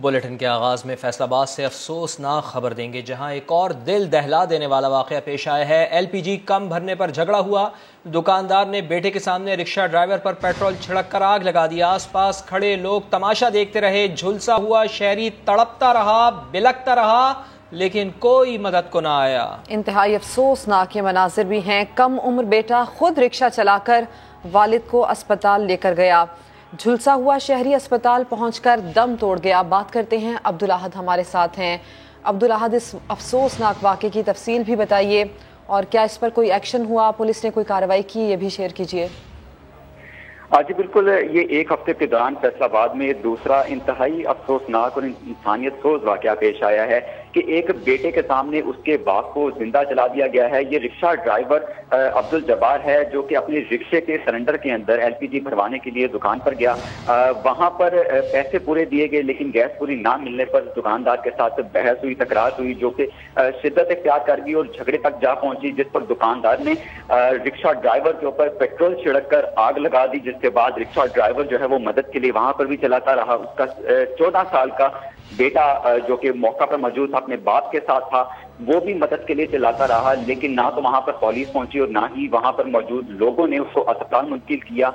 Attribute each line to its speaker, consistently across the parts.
Speaker 1: Bulletin کے آغاز میں فیصل آباد سے افسوسناک خبر دیں گے، جہاں ایک اور دل دہلا دینے والا واقعہ پیش آیا ہے۔ ایل پی جی کم بھرنے پر جھگڑا ہوا، دکاندار نے بیٹے کے سامنے رکشہ ڈرائیور پر پیٹرول چھڑک کر آگ لگا دیا۔ آس پاس کھڑے لوگ تماشا دیکھتے رہے، جھلسا ہوا شہری تڑپتا رہا، بلکتا رہا، لیکن کوئی مدد کو نہ آیا۔
Speaker 2: انتہائی افسوسناک یہ مناظر بھی ہیں۔ کم عمر بیٹا خود رکشہ چلا کر والد کو اسپتال لے کر گیا، جھلسا ہوا شہری اسپتال پہنچ کر دم توڑ گیا۔ بات کرتے ہیں عبدالاحد ہمارے ساتھ ہیں۔ عبدالاحد، اس افسوسناک واقعے کی تفصیل بھی بتائیے، اور کیا اس پر کوئی ایکشن ہوا، پولیس نے کوئی کارروائی کی، یہ بھی شیئر کیجیے۔
Speaker 3: جی بالکل، یہ ایک ہفتے کے دوران فیصل آباد میں دوسرا انتہائی افسوسناک اور انسانیت سوز واقعہ پیش آیا ہے کہ ایک بیٹے کے سامنے اس کے باپ کو زندہ جلا دیا گیا ہے۔ یہ رکشہ ڈرائیور عبدالجبار ہے، جو کہ اپنے رکشے کے سلنڈر کے اندر ایل پی جی بھروانے کے لیے دکان پر گیا۔ وہاں پر پیسے پورے دیے گئے، لیکن گیس پوری نہ ملنے پر دکاندار کے ساتھ بحث ہوئی، تکرار ہوئی، جو کہ شدت اختیار کر گئی اور جھگڑے تک جا پہنچی، جس پر دکاندار نے رکشہ ڈرائیور کے اوپر پیٹرول چھڑک کر آگ لگا دی، جس کے بعد رکشہ ڈرائیور جو ہے وہ مدد کے لیے وہاں پر بھی چلاتا رہا۔ اس کا 14 سال کا بیٹا جو کہ موقع پر موجود تھا، اپنے باپ کے ساتھ تھا، وہ بھی مدد کے لیے چلاتا رہا، لیکن نہ تو وہاں پر پولیس پہنچی اور نہ ہی وہاں پر موجود لوگوں نے اس کو اسپتال منتقل کیا۔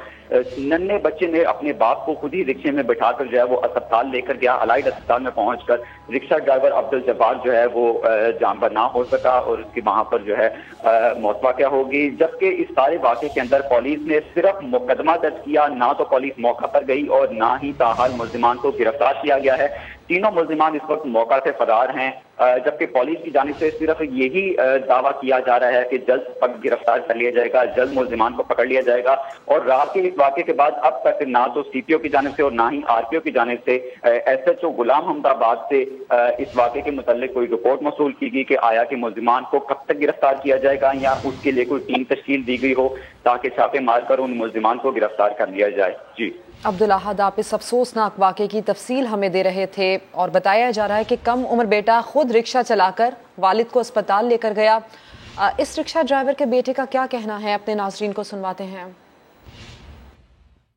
Speaker 3: ننھے بچے نے اپنے باپ کو خود ہی رکشے میں بٹھا کر جو ہے وہ اسپتال لے کر گیا۔ الائڈ اسپتال میں پہنچ کر رکشہ ڈرائیور عبدالجبار جو ہے وہ جان بر نہ ہو سکا اور اس کی وہاں پر جو ہے موت واقع ہوگی۔ جبکہ اس سارے واقعے کے اندر پولیس نے صرف مقدمہ درج کیا، نہ تو پولیس موقع پر گئی اور نہ ہی تاحال ملزمان کو گرفتار کیا گیا ہے۔ تینوں ملزمان اس وقت موقع سے فرار ہیں، جبکہ پولیس کی جانب سے صرف یہی دعویٰ کیا جا رہا ہے کہ جلد گرفتار کر لیا جائے گا، جلد ملزمان کو پکڑ لیا جائے گا۔ اور رات کے اس واقعے کے بعد اب تک نہ تو سی پی او کی جانب سے اور نہ ہی آر پی او کی جانب سے ایس ایچ او غلام حمد آباد سے اس واقعے کے متعلق کوئی رپورٹ موصول کی گئی کہ آیا کہ ملزمان کو کب تک گرفتار کیا جائے گا، یا اس کے لیے کوئی ٹیم تشکیل دی گئی ہو تاکہ چھاپے مار کر ان ملزمان کو گرفتار کر لیا جائے۔ جی
Speaker 2: عبدالاحد، آپ اس افسوسناک واقعے کی تفصیل ہمیں دے رہے تھے، اور بتایا جا رہا ہے کہ کم عمر بیٹا خود رکشہ چلا کر والد کو اسپتال لے کر گیا۔ اس رکشہ ڈرائیور کے بیٹے کا کیا کہنا ہے، اپنے ناظرین کو سنواتے ہیں۔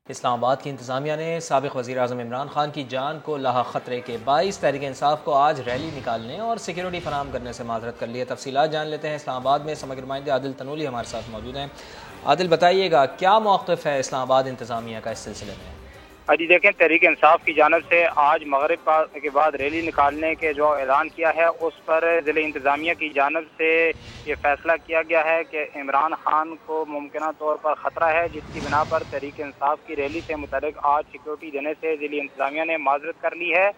Speaker 1: اسلام آباد کی انتظامیہ نے سابق وزیر اعظم عمران خان کی جان کو لاحق خطرے کے باعث تحریک انصاف کو آج ریلی نکالنے اور سیکیورٹی فراہم کرنے سے معذرت کر لی ہے۔ تفصیلات جان لیتے ہیں۔ اسلام آباد میں سماجی نمائندے عادل تنولی ہمارے ساتھ موجود ہیں۔ عادل، بتائیے گا کیا موقف ہے اسلام آباد انتظامیہ کا اس سلسلے میں؟
Speaker 4: جی دیکھیں، تحریک انصاف کی جانب سے آج مغرب کے بعد ریلی نکالنے کے جو اعلان کیا ہے، اس پر ضلع انتظامیہ کی جانب سے یہ فیصلہ کیا گیا ہے کہ عمران خان کو ممکنہ طور پر خطرہ ہے، جس کی بنا پر تحریک انصاف کی ریلی سے متعلق آج سیکیورٹی دینے سے ضلع انتظامیہ نے معذرت کر لی ہے۔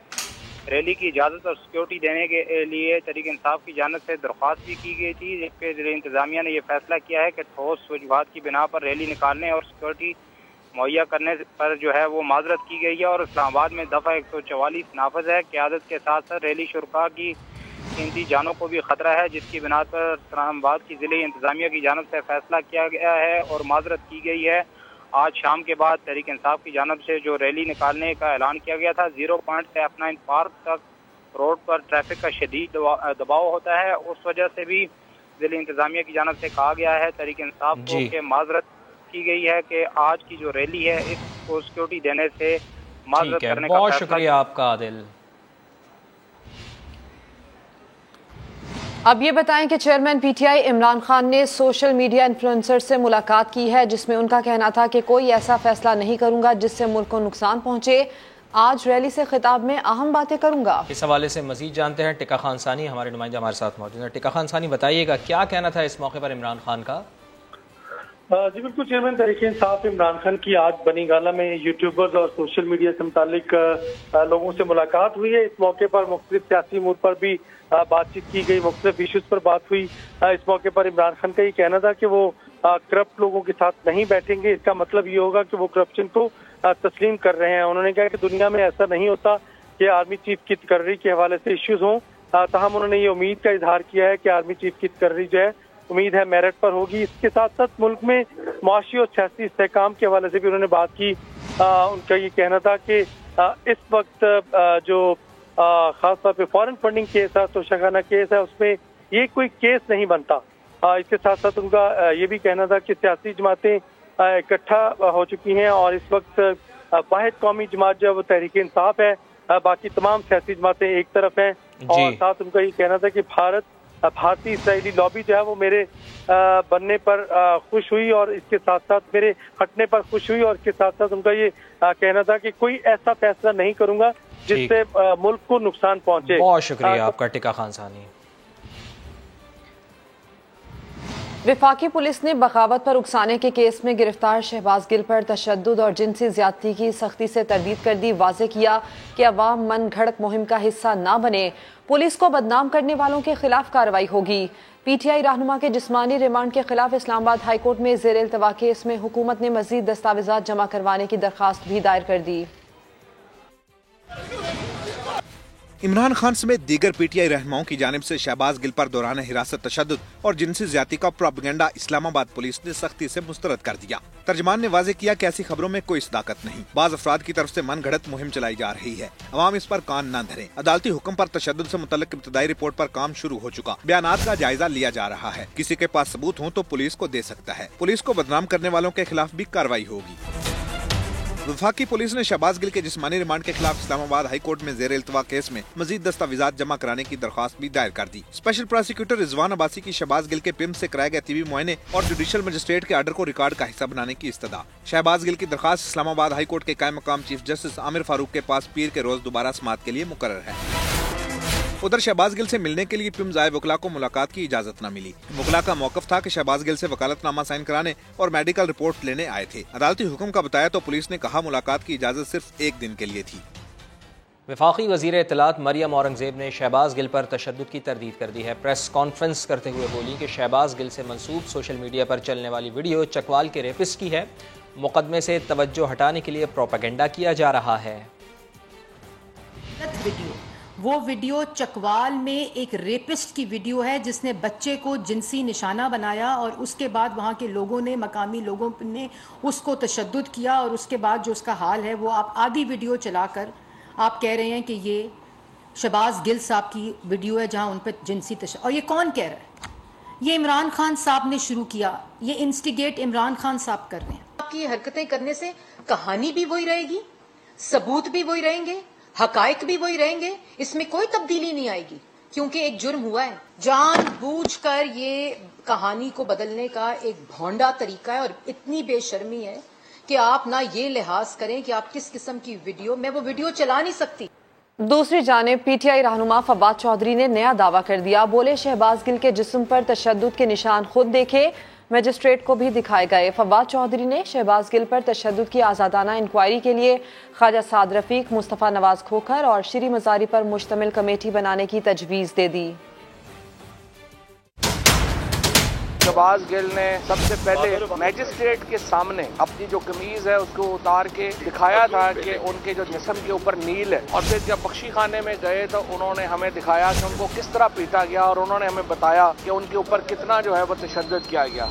Speaker 4: ریلی کی اجازت اور سیکیورٹی دینے کے لیے تحریک انصاف کی جانب سے درخواست بھی کی گئی تھی، جس پہ ضلع انتظامیہ نے یہ فیصلہ کیا ہے کہ ٹھوس وجوہات کی بنا پر ریلی نکالنے اور سیکیورٹی مہیا کرنے پر جو ہے وہ معذرت کی گئی ہے، اور اسلام آباد میں دفعہ 144 نافذ ہے۔ قیادت کے ساتھ ساتھ ریلی شرکاء کی قیمتی جانوں کو بھی خطرہ ہے، جس کی بنا پر اسلام آباد کی ضلع انتظامیہ کی جانب سے فیصلہ کیا گیا ہے اور معذرت کی گئی ہے۔ آج شام کے بعد تحریک انصاف کی جانب سے جو ریلی نکالنے کا اعلان کیا گیا تھا، 0 پوائنٹ سے F9 پارک تک روڈ پر ٹریفک کا شدید دباؤ ہوتا ہے، اس وجہ سے بھی ضلع انتظامیہ کی جانب سے کہا گیا ہے تحریک انصاف کو کہ معذرت کی گئی ہے کہ آج کی جو ریلی ہے اس کو سیکیورٹی دینے سے معذرت کرنے کا
Speaker 1: بہت شکریہ آپ کا عادل۔
Speaker 2: اب یہ بتائیں کہ chairman P T I Imran Khan نے سوشل میڈیا انفلوئنسر سے ملاقات کی ہے، جس میں ان کا کہنا تھا کہ کوئی ایسا فیصلہ نہیں کروں گا جس سے ملک کو نقصان پہنچے، آج ریلی سے خطاب میں اہم باتیں کروں گا۔
Speaker 1: اس حوالے سے مزید جانتے ہیں، ٹکا خان ثانی ہمارے نمائندے ہمارے ساتھ موجود ہیں۔ ٹکا خان ثانی، بتائیے گا کیا کہنا تھا اس موقع پر عمران خان کا؟
Speaker 5: جی بالکل، چیئرمین تحریک انصاف عمران خان کی آج بنی گالہ میں یوٹیوبرز اور سوشل میڈیا سے متعلق لوگوں سے ملاقات ہوئی ہے۔ اس موقع پر مختلف سیاسی امور پر بھی بات چیت کی گئی، مختلف ایشوز پر بات ہوئی۔ اس موقع پر عمران خان کا یہ کہنا تھا کہ وہ کرپٹ لوگوں کے ساتھ نہیں بیٹھیں گے، اس کا مطلب یہ ہوگا کہ وہ کرپشن کو تسلیم کر رہے ہیں۔ انہوں نے کہا کہ دنیا میں ایسا نہیں ہوتا کہ آرمی چیف کی تقرری کے حوالے سے ایشوز ہوں، تاہم انہوں نے یہ امید کا اظہار کیا ہے کہ آرمی چیف کی تقرری جو ہے امید ہے میرٹ پر ہوگی۔ اس کے ساتھ ساتھ ملک میں معاشی اور سیاسی استحکام کے حوالے سے بھی انہوں نے بات کی۔ ان کا یہ کہنا تھا کہ اس وقت جو خاص طور پہ فارن فنڈنگ کیس ہے، توشہ کیس ہے، اس میں یہ کوئی کیس نہیں بنتا۔ اس کے ساتھ ساتھ ان کا یہ بھی کہنا تھا کہ سیاسی جماعتیں اکٹھا ہو چکی ہیں اور اس وقت واحد قومی جماعت جو ہے وہ تحریک انصاف ہے۔ बाकी तमाम सियासी जमातें एक तरफ हैं और साथ उनका ये कहना था कि भारतीय इसराइली लॉबी जो है वो मेरे बनने पर खुश हुई और इसके साथ साथ मेरे हटने पर खुश हुई और इसके साथ साथ उनका ये कहना था कि कोई ऐसा फैसला नहीं करूंगा जिससे मुल्क को नुकसान पहुंचे।
Speaker 1: बहुत शुक्रिया आपका टिका खान सानी।
Speaker 2: वफाकी पुलिस ने बगावत पर उकसाने के केस में गिरफ्तार शहबाज गिल पर तशद्दुद और जिनसी ज्यादती की सख्ती से तरदीद कर दी। वाज़ेह किया कि अवाम मन घड़त मुहिम का हिस्सा ना बने, पुलिस को बदनाम करने वालों के खिलाफ कार्रवाई होगी। पीटीआई रहनुमा के जिस्मानी रिमांड के खिलाफ इस्लामाबाद हाई कोर्ट में ज़ेर इल्तवा केस में हुकूमत ने मजीद दस्तावेजात जमा करवाने की दरख्वास्त भी दायर कर दी।
Speaker 6: इमरान खान समेत दीगर पीटीआई रहनुमाओं की जानिब से शहबाज गिल पर दौरान हिरासत तशद्दुद और जिनसी ज्यादती का प्रोपेगेंडा इस्लामाबाद पुलिस ने सख्ती से मुस्तरद कर दिया। तर्जमान ने वाज़ेह किया कि ऐसी खबरों में कोई सदाकत नहीं, बाज़ अफराद की तरफ से मन घड़त मुहिम चलाई जा रही है, अवाम इस पर कान न धरे। अदालती हुक्म पर तशद्दुद से मुतल्लिक इब्तिदाई रिपोर्ट पर काम शुरू हो चुका, बयानात का जायजा लिया जा रहा है। किसी के पास सबूत हो तो पुलिस को दे सकता है, पुलिस को बदनाम करने वालों के खिलाफ भी कार्रवाई होगी। वफाकी पुलिस ने शहबाज गिल के जिस्मानी रिमांड के खिलाफ इस्लामाबाद हाई कोर्ट में ज़ेर इल्तवा केस में मजीद दस्तावेजात जमा कराने की दरख्वास्त भी दायर कर दी। स्पेशल प्रोसिक्यूटर रिजवान अब्बासी की शहबाज गिल के पिम से कराए गए तिबी मुआयने और जुडिशल मजिस्ट्रेट के आर्डर को रिकॉर्ड का हिस्सा बनाने की इस्तदा। शहबाज गिल की दरख्वास्त इस्लामाबाद हाई कोर्ट के कायम मकाम चीफ जस्टिस आमिर फारूक के पास पीर के रोज दोबारा समाअत के लिए मुकर्रर है। उधर शहबाज गिल से मिलने के लिए पिम जाए वकला को मुलाकात की इजाजत न मिली। वकला का मौकफ था कि शहबाज गिल से वकालतनामा साइन कराने और मेडिकल रिपोर्ट लेने आए थे। अदालती हुक्म का बताया तो पुलिस ने कहा मुलाकात की इजाजत सिर्फ एक दिन के लिए थी।
Speaker 1: वफाकी वज़ीर इत्तलात मरियम औरंगज़ेब ने शहबाज गिल पर तशद्दुद की तरदीद कर दी है। प्रेस कॉन्फ्रेंस करते हुए बोली कि शहबाज गिल से मंसूब सोशल मीडिया पर चलने वाली वीडियो चकवाल के रेपिस्ट की है, मुकदमे से तवज्जो हटाने के लिए प्रोपेगेंडा किया जा रहा है।
Speaker 7: वो वीडियो चकवाल में एक रेपिस्ट की वीडियो है जिसने बच्चे को जिनसी निशाना बनाया और उसके बाद वहाँ के लोगों ने, मकामी लोगों ने उसको तशद्दुद किया और उसके बाद जो उसका हाल है वो आप आधी वीडियो चलाकर आप कह रहे हैं कि ये शहबाज गिल साहब की वीडियो है जहाँ उन पर जिनसी और ये कौन कह रहा है? ये इमरान खान साहब ने शुरू किया, ये इंस्टिगेट इमरान खान साहब कर रहे हैं। आपकी हरकतें करने से कहानी भी वही रहेगी, सबूत भी वही रहेंगे, हकायक भी वही रहेंगे, इसमें कोई तब्दीली नहीं आएगी क्योंकि एक जुर्म हुआ है। जानबूझकर ये कहानी को बदलने का एक भौंडा तरीका है और इतनी बेशर्मी है कि आप ना ये लिहाज करें कि आप किस किस्म की वीडियो, मैं वो वीडियो चला नहीं सकती।
Speaker 2: दूसरी जानिब पीटीआई रहनुमा फवाद चौधरी ने नया दावा कर दिया। बोले शहबाज गिल के जिस्म पर तशद्दुद के निशान खुद देखे, मजिस्ट्रेट को भी दिखाए गए। फवाद चौधरी ने शहबाज गिल पर तशद्दुद की आज़ादाना इंक्वायरी के लिए ख्वाजा साद रफीक, मुस्तफ़ा नवाज खोखर और श्री मज़ारी पर मुश्तमिल कमेटी बनाने की तजवीज़ दे दी।
Speaker 8: शहबाज गिल ने सबसे पहले मैजिस्ट्रेट के सामने अपनी जो कमीज है उसको उतार के दिखाया था कि उनके जो जिस्म के ऊपर नील है, और फिर जब बख्शी खाने में गए तो उन्होंने हमें दिखाया कि उनको किस तरह पीटा गया और उन्होंने हमें बताया कि उनके ऊपर कितना जो है वो तशद्दुद किया गया।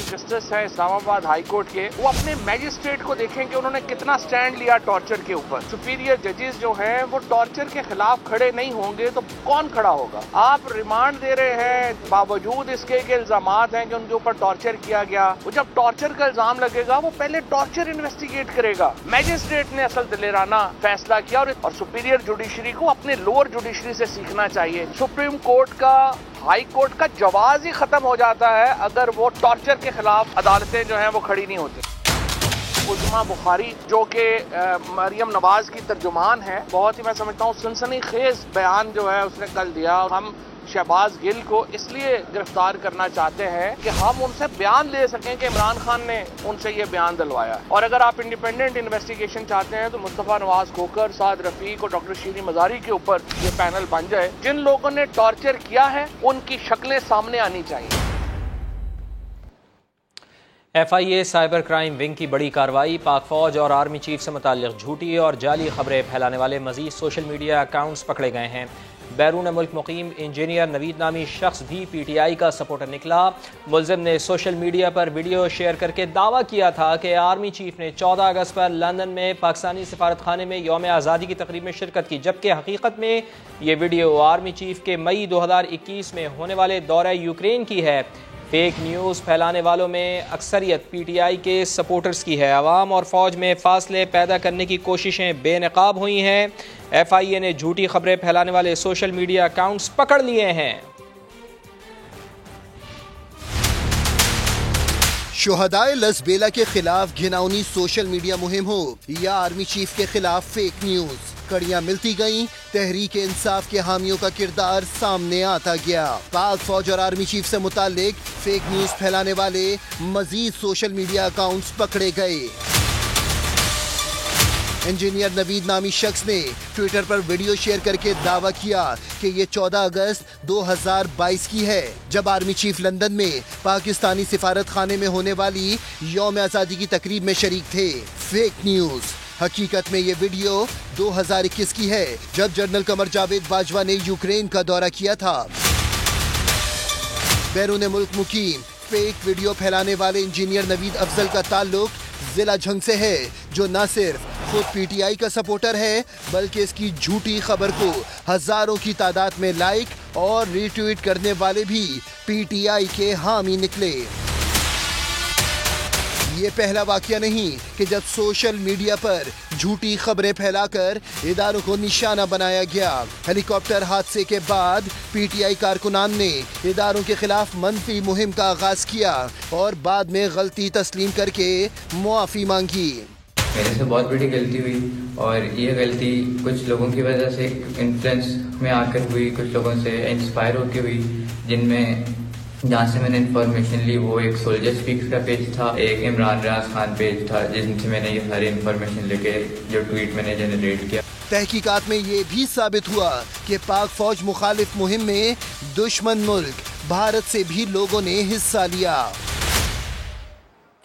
Speaker 8: जस्टिस है इस्लामाबाद हाई कोर्ट के, वो अपने मैजिस्ट्रेट को देखें कि उन्होंने कितना स्टैंड लिया टॉर्चर के ऊपर। सुपीरियर जजेस जो हैं वो टॉर्चर के खिलाफ खड़े नहीं होंगे तो कौन खड़ा होगा? आप रिमांड दे रहे हैं बावजूद इसके कि इल्जामात हैं कि उनके ऊपर टॉर्चर किया गया। वो जब टॉर्चर का इल्जाम लगेगा वो पहले टॉर्चर इन्वेस्टिगेट करेगा। मैजिस्ट्रेट ने असल दिलेराना फैसला किया और सुपीरियर जुडिशरी को अपने लोअर जुडिशरी से सीखना चाहिए। सुप्रीम कोर्ट का, हाई कोर्ट का जवाज ही खत्म हो जाता है अगर वो टॉर्चर के खिलाफ अदालतें जो हैं वो खड़ी नहीं होती। उज़मा बुखारी जो कि मरियम नवाज की तर्जुमान है, बहुत ही मैं समझता हूँ सनसनीखेज बयान जो है उसने कल दिया। हम शहबाज गिल को इसलिए गिरफ्तार करना चाहते हैं कि हम उनसे बयान ले सकें कि इमरान खान ने उनसे ये बयान दिलवाया। और अगर आप इंडिपेंडेंट इन्वेस्टिगेशन चाहते हैं तो मुस्तफ़ा नवाज खोखर, साद रफीक और डॉक्टर शीरी मज़ारी के ऊपर ये पैनल बन जाए। जिन लोगों ने टॉर्चर किया है उनकी शक्लें सामने आनी चाहिए।
Speaker 1: FIA साइबर क्राइम विंग की बड़ी कार्रवाई, पाक फौज और आर्मी चीफ से मुताल्लिक झूठी और जाली खबरें फैलाने वाले मजीद सोशल मीडिया अकाउंट्स पकड़े गए हैं। बैरून मुल्क मुकीम इंजीनियर नवीद नामी शख्स भी PTI का सपोर्टर निकला। मुलजिम ने सोशल मीडिया पर वीडियो शेयर करके दावा किया था कि आर्मी चीफ ने 14 अगस्त पर लंदन में पाकिस्तानी सफारत खाने में यौम आज़ादी की तकरीब में शिरकत की, जबकि हकीकत में ये वीडियो आर्मी चीफ के मई 2021 में होने वाले दौरे यूक्रेन की है। फेक न्यूज़ फैलाने वालों में अक्सरियत PTI के सपोर्टर्स की है। अवाम और फ़ौज में फासले पैदा करने की कोशिशें बेनकाब हुई हैं। FIA ने झूठी खबरें फैलाने वाले सोशल मीडिया अकाउंट्स पकड़ लिए हैं।
Speaker 9: शुहदाए लसबेला के खिलाफ घिनौनी सोशल मीडिया मुहिम हो या आर्मी चीफ के खिलाफ फेक न्यूज, कड़ियां मिलती गईं, तहरीक इंसाफ के हामियों का किरदार सामने आता गया। पाक फौज और आर्मी चीफ से मुतालिक फेक न्यूज फैलाने वाले मजीद सोशल मीडिया अकाउंट्स पकड़े गए। इंजीनियर नवीद नामी शख्स ने ट्विटर पर वीडियो शेयर करके दावा किया कि ये 14 अगस्त 2022 की है, जब आर्मी चीफ लंदन में पाकिस्तानी सिफारत खाने में होने वाली यौम आज़ादी की तकरीब में शरीक थे। Fake news. हकीकत में ये वीडियो 2021 की है, जब जनरल कमर जावेद बाजवा ने यूक्रेन का दौरा किया था। बैरून मुल्क मुकीम फेक वीडियो फैलाने वाले इंजीनियर नवीद अफजल का ताल्लुक जिला झंग से है, जो न सिर्फ खुद PTI का सपोर्टर है, बल्कि इसकी झूठी खबर को हजारों की तादाद में लाइक और रीट्वीट करने वाले भी PTI के हामी निकले। ये पहला वाकया नहीं कि जब सोशल मीडिया पर झूठी खबरें फैलाकर इदारों को निशाना बनाया गया। हेलीकॉप्टर हादसे के बाद PTI कारकुनान ने इदारों के खिलाफ मनफी मुहिम का आगाज किया और बाद में गलती तस्लीम करके मुआफ़ी मांगी।
Speaker 10: मेरे से बहुत बड़ी गलती हुई और ये गलती कुछ लोगों की वजह से इन्फ्लुएंस में आकर हुई, कुछ लोगों से इंस्पायर होकर हुई, जिनमें जहाँ से मैंने इन्फॉर्मेशन ली वो एक सोल्जर स्पीक्स का पेज था, एक इमरान रियाज खान पेज था, जिनसे मैंने ये सारी इन्फॉर्मेशन लेके जो ट्वीट मैंने जनरेट किया।
Speaker 9: तहकीकात में ये भी साबित हुआ कि पाक फौज मुखालिफ मुहिम में दुश्मन मुल्क भारत से भी लोगों ने हिस्सा लिया।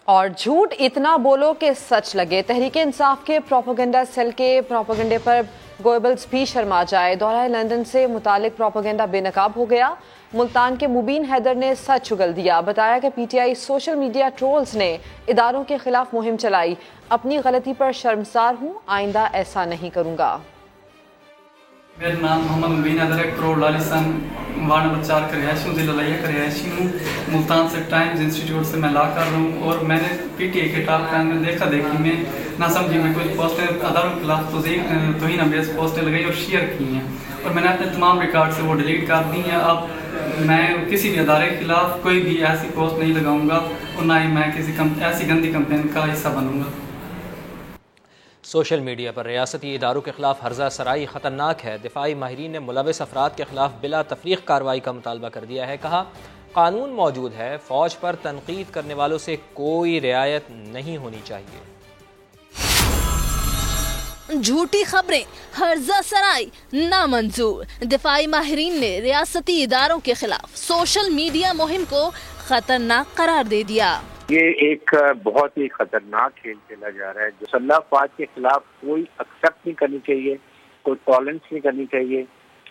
Speaker 2: और झूठ इतना बोलो कि सच लगे। तहरीक इंसाफ के प्रोपेगेंडा सेल के प्रोपेगेंडे पर गोएबल्स भी शर्मा जाए। दौरा लंदन से मुतालिक प्रोपेगेंडा बेनकाब हो गया। मुल्तान के मुबीन हैदर ने सच उगल दिया। बताया कि PTI सोशल मीडिया ट्रोल्स ने इदारों के खिलाफ मुहिम चलाई। अपनी गलती पर शर्मसार हूँ, आइंदा ऐसा नहीं करूँगा।
Speaker 11: मेरा नाम मोहम्मद मुबीन हैदर है, करोड़ लालिसान वार्ड नंबर 4 का रिहायशी हूँ, जिला लिया का रिहायशी हूँ। मुल्तान से टाइम्स इंस्टीट्यूट से मैं ला कर रहा हूँ और मैंने PTI के टॉप फैन में देखा देखी में ना समझी में कुछ पोस्टें अदारों के खिलाफ तोहीन अमेज़ पोस्टें लगाई और शेयर की हैं और मैंने अपने तमाम रिकॉर्ड से वो डिलीट कर दी हैं। अब मैं किसी भी अदारे के खिलाफ कोई भी ऐसी पोस्ट नहीं लगाऊंगा और ना ही मैं किसी ऐसी गंदी कंपेन का हिस्सा बनूंगा।
Speaker 1: सोशल मीडिया पर रियासती इदारों के खिलाफ हर्जा सराई ख़तरनाक है। दिफाई माहिरीन ने मुलविस अफराद के खिलाफ बिला तफरीक कार्रवाई का मुतालबा कर दिया है। कहा कानून मौजूद है, फौज पर तनकीद करने वालों से कोई रियायत नहीं होनी चाहिए।
Speaker 12: झूठी खबरें, हर्जा सराई नामंजूर। दिफाई माहिरीन ने रियासती इदारों के खिलाफ सोशल मीडिया मुहिम को खतरनाक करार दे दिया।
Speaker 13: ये एक बहुत ही खतरनाक खेल खेला जा रहा है। जो मुसल्लह अफवाद के खिलाफ कोई एक्सेप्ट नहीं करनी चाहिए, कोई टॉलरेंस नहीं करनी चाहिए।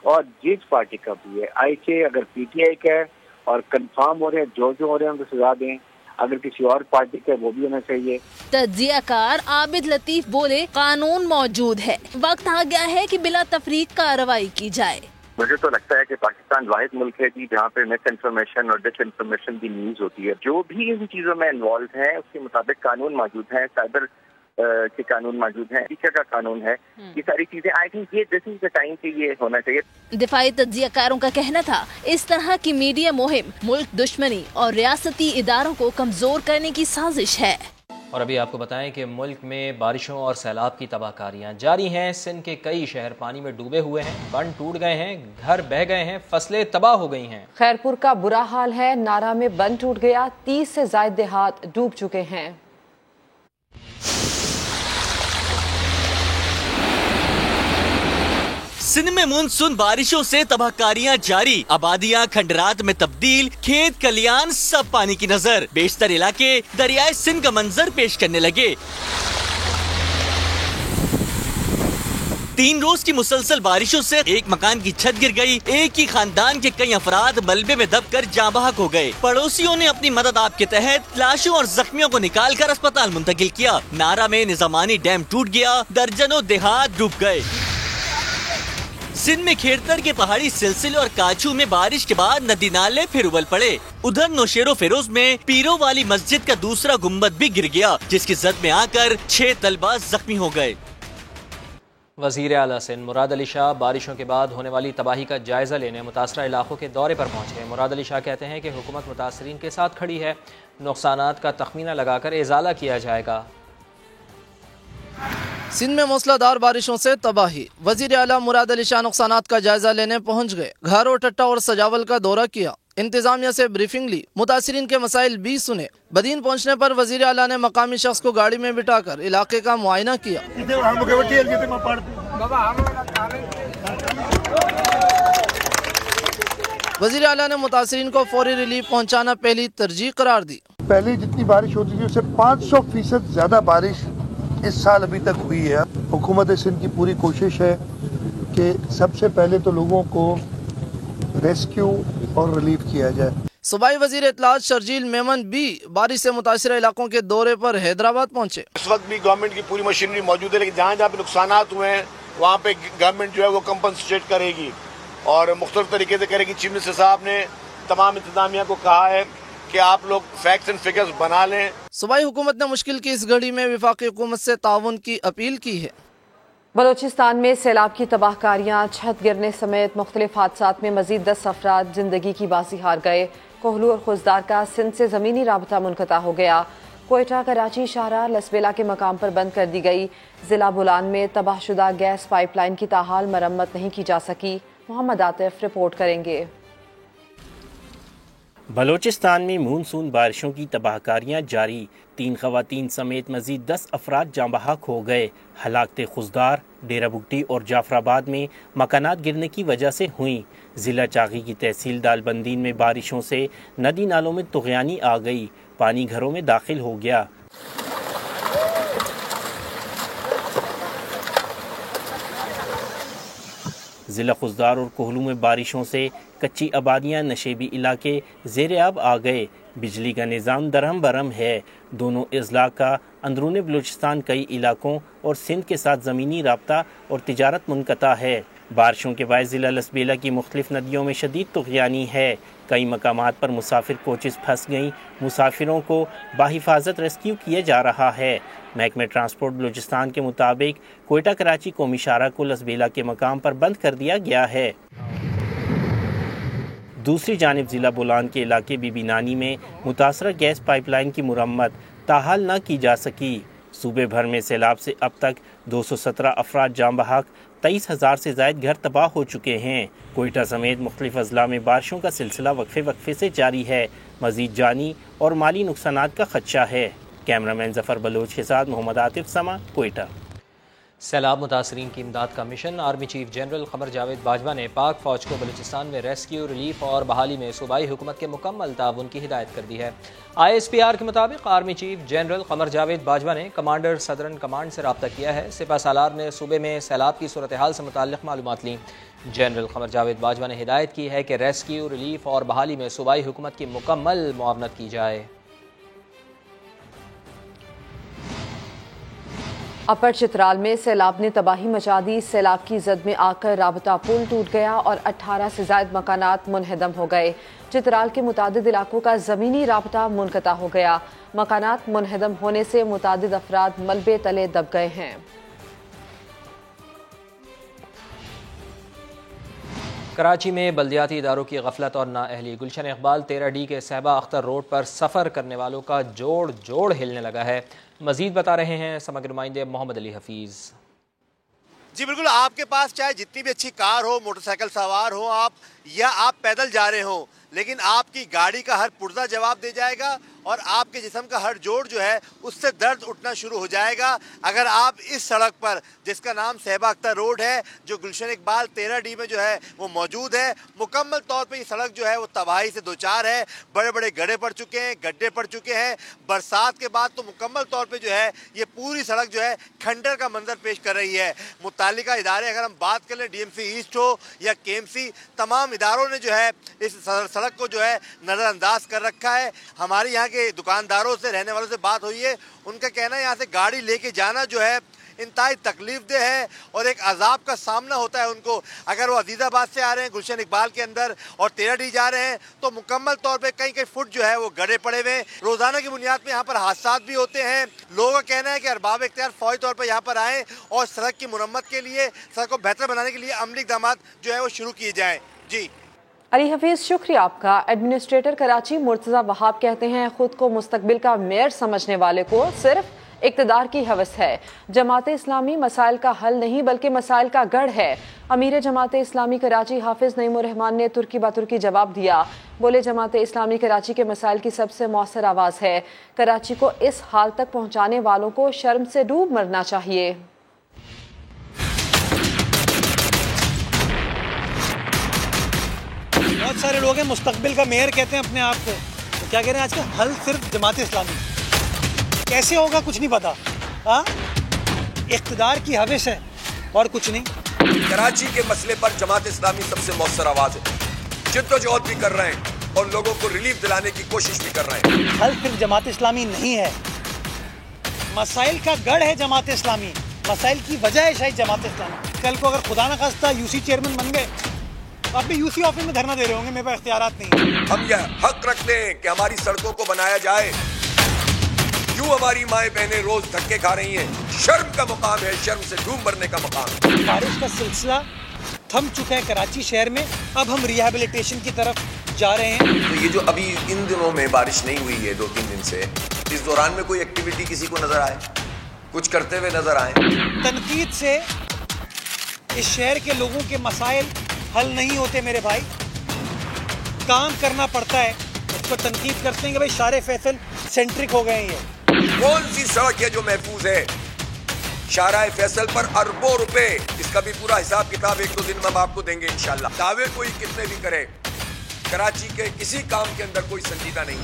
Speaker 13: और जिस पार्टी का भी है, IK अगर PTI का है और कंफर्म हो रहे हैं, जो हो रहे हैं उनको सजा दें। अगर किसी और पार्टी का वो भी होना चाहिए।
Speaker 12: तज्जियाकार आबिद लतीफ बोले कानून मौजूद है, वक्त आ गया है कि बिला तफरीक कार्रवाई की जाए।
Speaker 13: मुझे तो लगता है कि पाकिस्तान वाहिद मुल्क है जी जहाँ पे मिस इन्फॉर्मेशन और डिस इन्फॉर्मेशन की न्यूज होती है। जो भी इन चीजों में इन्वॉल्व है उसके मुताबिक कानून मौजूद है, साइबर के कानून मौजूद है, टीचर का कानून है, ये सारी चीजें आई थिंक ये दिस इज द टाइम कि ये होना चाहिए।
Speaker 12: दिफाई तज्जियाकारों का कहना था इस तरह की मीडिया मुहिम मुल्क दुश्मनी और रियासती इदारों को कमजोर करने की साजिश है।
Speaker 1: और अभी आपको बताएं कि मुल्क में बारिशों और सैलाब की तबाहकारियां जारी हैं। सिंध के कई शहर पानी में डूबे हुए हैं, बंद टूट गए हैं, घर बह गए हैं, फसलें तबाह हो गई हैं।
Speaker 2: खैरपुर का बुरा हाल है, नारा में बंद टूट गया, 30 से ज्यादा देहात डूब चुके हैं।
Speaker 14: सिंध में मानसून बारिशों से तबाहकारियां जारी, आबादियां खंडरात में तब्दील, खेत खलियान सब पानी की नजर। बेशतर इलाके दरियाए सिंध का मंजर पेश करने लगे। 3 रोज की मुसलसल बारिशों से एक मकान की छत गिर गई, एक ही खानदान के कई अफराद मलबे में दबकर जाँ बहक हो गए। पड़ोसियों ने अपनी मदद आप के तहत लाशों और जख्मियों को निकाल कर अस्पताल मुंतकिल किया। नारा में निजामानी डैम टूट गया, दर्जनों देहात डूब गए। सिंध में खेड़तर के पहाड़ी सिलसिले और काछू में बारिश के बाद नदी नाले फिर उबल पड़े। उधर नौशेरो फेरोज में पीरों वाली मस्जिद का दूसरा गुम्बद भी गिर गया, जिसकी जद में आकर 6 तलबा जख्मी हो गए।
Speaker 1: वज़ीर आला सिंध मुराद अली शाह बारिशों के बाद होने वाली तबाही का जायजा लेने मुतासरा इलाकों के दौरे पर पहुंचे। मुराद अली शाह कहते हैं कि हुकूमत मुतासरीन के साथ खड़ी है, नुकसानात का तखमीना लगाकर इजाला किया जाएगा।
Speaker 15: सिंध में मूसलाधार बारिशों से तबाही। वज़ीर आला मुराद अली शाह नुकसानात का जायजा लेने पहुंच गए। घारो, टट्टा और सजावल का दौरा किया, इंतजामिया से ब्रीफिंग ली, मुतासरीन के मसाइल भी सुने। बदीन पहुंचने पर वज़ीर आला ने मकामी शख्स को गाड़ी में बिठाकर इलाके का मुआयना किया। वज़ीर आला ने मुतासरीन को फौरी रिलीफ पहुंचाना पहली तरजीह करार दी।
Speaker 16: पहले जितनी बारिश होती थी उससे 500% ज्यादा बारिश इस साल अभी तक हुई है। हुकूमत सिंध की पूरी कोशिश है कि सबसे पहले तो लोगों को रेस्क्यू और रिलीफ किया जाए।
Speaker 15: सूबाई वजीर इत्तलात शर्जील मेमन भी बारिश से मुतासर इलाकों के दौरे पर हैदराबाद पहुंचे।
Speaker 17: इस वक्त भी गवर्नमेंट की पूरी मशीनरी मौजूद है, लेकिन जहाँ जहाँ पे नुकसानात हुए हैं वहाँ पे गवर्नमेंट जो है वो कंपनसेट करेगी और मुख्तलिफ तरीके से करेगी। चीफ मिनिस्टर साहब ने तमाम इंतजामिया को कहा है कि आप लोग फैक्ट्स एंड फिगर्स बना लें।
Speaker 15: सूबाई हुकूमत ने मुश्किल की इस घड़ी में वफाकी हुकूमत से ताउन की अपील की है।
Speaker 2: बलोचिस्तान में सैलाब की तबाहकारियाँ, छत गिरने समेत मुख्तलिफ हादसात में मजीद 10 अफराद जिंदगी की बाजी हार गए। कोहलू और खुजदार का सिंध से ज़मीनी राबता मुनक़ता हो गया। कोयटा कराची शाहराह लसबेला के मकाम पर बंद कर दी गई। ज़िला बुलान में तबाहशुदा गैस पाइपलाइन की ताहाल मरम्मत नहीं की जा सकी। मोहम्मद आतिफ रिपोर्ट करेंगे।
Speaker 18: बलोचिस्तान में मानसून बारिशों की तबाहकारियाँ जारी। 3 ख़वातीन समेत मजीद 10 अफराद जाँ बहक हो गए। हलाकतें खुजदार, डेरा बुगटी और जाफराबाद में मकानात गिरने की वजह से हुई। ज़िला चागी की तहसील दालबंदीन में बारिशों से नदी नालों में तुग़यानी आ गई, पानी घरों में दाखिल हो गया। ज़िला खुजदार और कोहलू में बारिशों से कच्ची आबादियाँ, नशेबी इलाके ज़ेर आब आ गए। बिजली का निज़ाम दरहम बरहम है। दोनों अजला का अंदरून बलूचिस्तान कई इलाकों और सिंध के साथ ज़मीनी राब्ता और तिजारत मुनक़ता है। बारिशों के बाद ज़िला लसबेला की मुख्तलिफ नदियों में शदीद तुग़यानी है। कई मकामात पर मुसाफिर कोचेस फंस गईं। मुसाफिरों को बाहिफाजत रेस्क्यू किया जा रहा है। महकमे ट्रांसपोर्ट बलूचिस्तान के मुताबिक कोयटा कराची कौमी शाहराह को लसबेला के मकाम पर बंद कर दिया गया है। दूसरी जानिब ज़िला बुलान के इलाके बीबी नानी में मुतासरा गैस पाइपलाइन की मुरम्मत ताहाल न की जा सकी। सूबे भर में सैलाब से अब तक 217 अफराद जाँ बहक, 23,000 से ज़ायद घर तबाह हो चुके हैं। कोयटा समेत मुख्तलिफ अजला में बारिशों का सिलसिला वक्फे से जारी है। मज़ीद जानी और माली नुकसानात का खदशा है। कैमरामैन जफ़र बलोच के साथ मोहम्मद आतिफ समा, कोयटा।
Speaker 1: सैलाब मुतासरीन की इमदाद का मिशन। आर्मी चीफ जनरल क़मर जावेद बाजवा ने पाक फ़ौज को बलूचिस्तान में रेस्क्यू, रिलीफ और बहाली में सूबाई हुकूमत के मुकम्मल ताउन की हिदायत कर दी है। ISPR के मुताबिक आर्मी चीफ जनरल क़मर जावेद बाजवा ने कमांडर सदरन कमांड से रब्ता किया है। सिपह सालार ने सूबे में सैलाब की सूरत हाल से मुताल्लिक़ मालूमात ली। जनरल क़मर जावेद बाजवा ने हिदायत की है कि रेस्क्यू, रिलीफ और बहाली में सूबाई हुकूमत की मुकम्मल मुआवनत की जाए।
Speaker 2: अपर चित्राल में सैलाब ने तबाही मचा दी। सैलाब की जद में आकर राबता पुल टूट गया और 18 से ज़ायद मकानात मुनहदम हो गए। चित्राल के मुतादिद इलाकों का ज़मीनी राबता मुनक़ता हो गया। मकानात मुनहदम होने से मुतादिद अफराद मलबे तले दब गए हैं।
Speaker 1: कराची में बल्दियाती इदारों की गफलत और नाअहली। गुलशन इकबाल 13D के सहबा अख्तर रोड पर सफ़र करने वालों का जोड़ हिलने लगा है। मजीद बता रहे हैं समग्र नुमाइंदे मोहम्मद अली हफीज़।
Speaker 17: जी बिल्कुल, आपके पास चाहे जितनी भी अच्छी कार हो, मोटरसाइकिल सवार हो आप, या आप पैदल जा रहे हो, लेकिन आपकी गाड़ी का हर पुर्जा जवाब दे जाएगा और आपके जिस्म का हर जोड़ जो है उससे दर्द उठना शुरू हो जाएगा अगर आप इस सड़क पर, जिसका नाम सहबा अख्तर रोड है, जो गुलशन इकबाल 13D में जो है वो मौजूद है। मुकम्मल तौर पे ये सड़क जो है वो तबाही से दो चार है। बड़े बड़े गड्ढे पड़ चुके हैं, गड्ढे पड़ चुके हैं। बरसात के बाद तो मुकम्मल तौर पर जो है ये पूरी सड़क जो है खंडर का मंजर पेश कर रही है। मुतालिका इदारे, अगर हम बात कर लें DMC ईस्ट हो या KMC, तमाम इदारों ने जो है इस सड़क को जो है नज़रअंदाज कर रखा है। हमारे यहाँ के दुकानदारों से, रहने वालों से बात हुई है, उनका कहना है यहाँ से गाड़ी लेके जाना जो है انتہائی تکلیف دہ ہے اور ایک عذاب کا سامنا ہوتا ہے ان کو. اگر وہ عزیز آباد سے آ رہے ہیں گلشن اقبال کے اندر اور 13D جا رہے ہیں تو مکمل طور پہ کئی فٹ جو ہے وہ گڑے پڑے ہوئے ہیں. روزانہ کی بنیاد پہ یہاں پر حادثات بھی ہوتے ہیں. لوگوں کا کہنا ہے کہ ارباب اختیار فوری طور پر یہاں پر آئیں اور سڑک کی مرمت کے لیے، سڑک کو بہتر بنانے کے لیے عملی اقدامات جو ہے وہ شروع کیے جائیں. جی
Speaker 2: علی حفیظ، شکریہ آپ کا. ایڈمنسٹریٹر کراچی مرتضی وہاب کہتے ہیں خود کو مستقبل کا میئر سمجھنے والے کو صرف اقتدار کی ہوس ہے. جماعت اسلامی مسائل کا حل نہیں بلکہ مسائل کا گڑھ ہے. امیر جماعت اسلامی کراچی حافظ نعیم الرحمان نے ترکی باترکی جواب دیا. بولے جماعت اسلامی کراچی کے مسائل کی سب سے مؤثر آواز ہے. کراچی کو اس حال تک پہنچانے والوں کو شرم سے ڈوب مرنا چاہیے.
Speaker 19: بہت سارے لوگ ہیں مستقبل کا میئر کہتے ہیں اپنے آپ کو، تو کیا کہہ رہے ہیں آج کل حل صرف جماعت اسلامی. کیسے ہوگا کچھ نہیں پتا. اقتدار کی ہوس ہے اور کچھ نہیں.
Speaker 20: کراچی کے مسئلے پر جماعت اسلامی سب سے مؤثر آواز ہے. جد و جہد بھی کر رہے ہیں اور لوگوں کو ریلیف دلانے کی کوشش بھی کر رہے ہیں.
Speaker 19: حل صرف جماعت اسلامی نہیں ہے، مسائل کا گڑھ ہے جماعت اسلامی. مسائل کی وجہ ہے شاید جماعت اسلامی. کل کو اگر خدا نہ خواستہ یو سی چیئرمین بن گئے، آپ بھی یو سی آفس میں دھرنا دے رہے ہوں گے، میرے پاس اختیارات نہیں.
Speaker 20: ہم یہ حق رکھتے ہیں کہ ہماری سڑکوں کو بنایا جائے. کیوں ہماری مائیں بہنیں روز دھکے کھا رہی ہیں؟ شرم کا مقام ہے، شرم سے ڈوب مرنے کا مقام.
Speaker 19: بارش کا سلسلہ تھم چکا ہے کراچی شہر میں، اب ہم ریہیبلیٹیشن کی طرف جا رہے ہیں.
Speaker 20: تو یہ جو ابھی ان دنوں میں بارش نہیں ہوئی ہے 2-3 دن سے، اس دوران میں کوئی ایکٹیویٹی کسی کو نظر آئے، کچھ کرتے ہوئے نظر آئے؟
Speaker 19: تنقید سے اس شہر کے لوگوں کے مسائل حل نہیں ہوتے میرے بھائی. کام کرنا پڑتا ہے. اس کو تنقید کرتے ہیں کہ بھائی شارع فیصل سینٹرک ہو گئے ہیں. یہ
Speaker 20: کون سی سڑک ہے جو محفوظ ہے؟ شارع فیصل پر اربوں روپے، اس کا بھی پورا حساب کتاب 1-2 دن میں ہم آپ کو دیں گے انشاءاللہ. دعوے کوئی کتنے بھی کرے، کراچی کے کسی کام کے اندر کوئی سنجیدہ نہیں.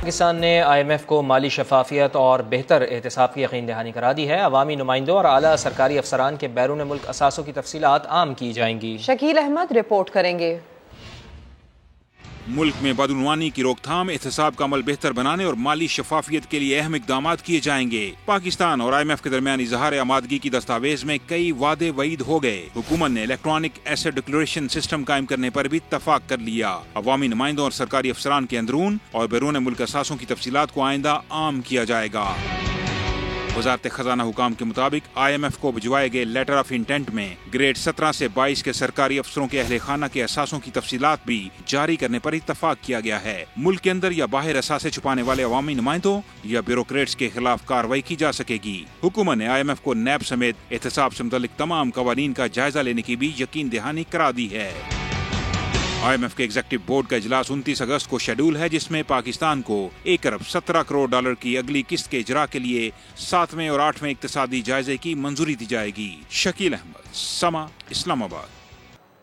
Speaker 1: پاکستان نے IMF کو مالی شفافیت اور بہتر احتساب کی یقین دہانی کرا دی ہے. عوامی نمائندوں اور اعلیٰ سرکاری افسران کے بیرون ملک اثاثوں کی تفصیلات عام کی جائیں گی.
Speaker 2: شکیل احمد رپورٹ کریں گے.
Speaker 21: ملک میں بدعنوانی کی روک تھام، احتساب کا عمل بہتر بنانے اور مالی شفافیت کے لیے اہم اقدامات کیے جائیں گے. پاکستان اور IMF کے درمیان اظہار آمادگی کی دستاویز میں کئی وعدے وعید ہو گئے. حکومت نے الیکٹرانک ایسٹ ڈکلیریشن سسٹم قائم کرنے پر بھی اتفاق کر لیا. عوامی نمائندوں اور سرکاری افسران کے اندرون اور بیرون ملک اثاثوں کی تفصیلات کو آئندہ عام کیا جائے گا. وزارت خزانہ حکام کے مطابق IMF کو بھجوائے گئے لیٹر آف انٹینٹ میں گریڈ 17 سے 22 کے سرکاری افسروں کے اہل خانہ کے اثاثوں کی تفصیلات بھی جاری کرنے پر اتفاق کیا گیا ہے. ملک کے اندر یا باہر اثاثے چھپانے والے عوامی نمائندوں یا بیوروکریٹس کے خلاف کارروائی کی جا سکے گی. حکومت نے IMF کو نیب سمیت احتساب سے متعلق تمام قوانین کا جائزہ لینے کی بھی یقین دہانی کرا دی ہے. IMF کے ایگزیکٹو بورڈ کا اجلاس 29 اگست کو شیڈول ہے، جس میں پاکستان کو $1 ارب 17 کروڑ کی اگلی قسط کے اجرا کے لیے 7ویں اور 8ویں اقتصادی جائزے کی منظوری دی جائے گی. شکیل احمد، سما، اسلام آباد.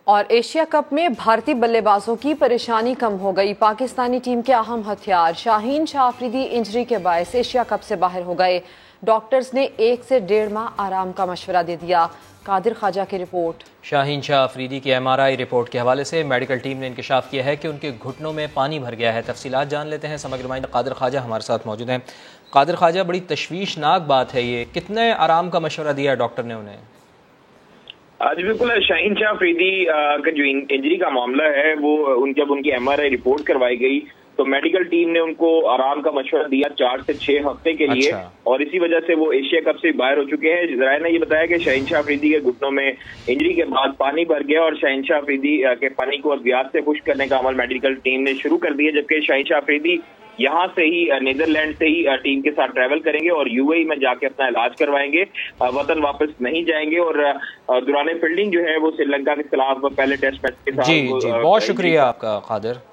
Speaker 2: اور ایشیا کپ میں بھارتی بلے بازوں کی پریشانی کم ہو گئی. پاکستانی ٹیم کے اہم ہتھیار شاہین شاہ آفریدی انجری کے باعث ایشیا کپ سے باہر ہو گئے. ڈاکٹرز نے 1 سے 1.5 ماہ آرام کا مشورہ دے دیا. قادر خواجہ کی رپورٹ.
Speaker 1: شاہین شاہ آفریدی کی MRI رپورٹ کے حوالے سے میڈیکل ٹیم نے انکشاف کیا ہے کہ ان کے گھٹنوں میں پانی بھر گیا ہے. تفصیلات جان لیتے ہیں. سماجی نمائندہ قادر خواجہ ہمارے ساتھ موجود ہیں. قادر خواجہ، بڑی تشویشناک بات ہے یہ، کتنے آرام کا مشورہ دیا ہے ڈاکٹر نے انہیں؟
Speaker 22: جی بالکل، شاہین شاہ آفریدی کا جو انجری کا معاملہ ہے وہ جب ان کی MRI رپورٹ کروائی گئی تو میڈیکل ٹیم نے ان کو آرام کا مشورہ دیا 4 سے 6 ہفتے کے لیے. اور اسی وجہ سے وہ ایشیا کپ سے باہر ہو چکے ہیں. ذرائع نے یہ بتایا کہ شاہین شاہ آفریدی کے گھٹنوں میں انجری کے بعد پانی بھر گیا اور شاہین شاہ آفریدی کے پانی کو ادویات سے خشک کرنے کا عمل میڈیکل ٹیم نے شروع کر دیا، جبکہ شاہین شاہ آفریدی یہاں سے ہی نیدرلینڈ سے ہی ٹیم کے ساتھ ٹریول کریں گے اور UAE میں جا کے اپنا علاج کروائیں گے. وطن واپس نہیں جائیں گے. اور دوران فیلڈنگ جو ہے وہ سری لنکا کے خلاف پہلے ٹیسٹ میچ کے ساتھ.
Speaker 1: جی بہت شکریہ آپ کا قادر.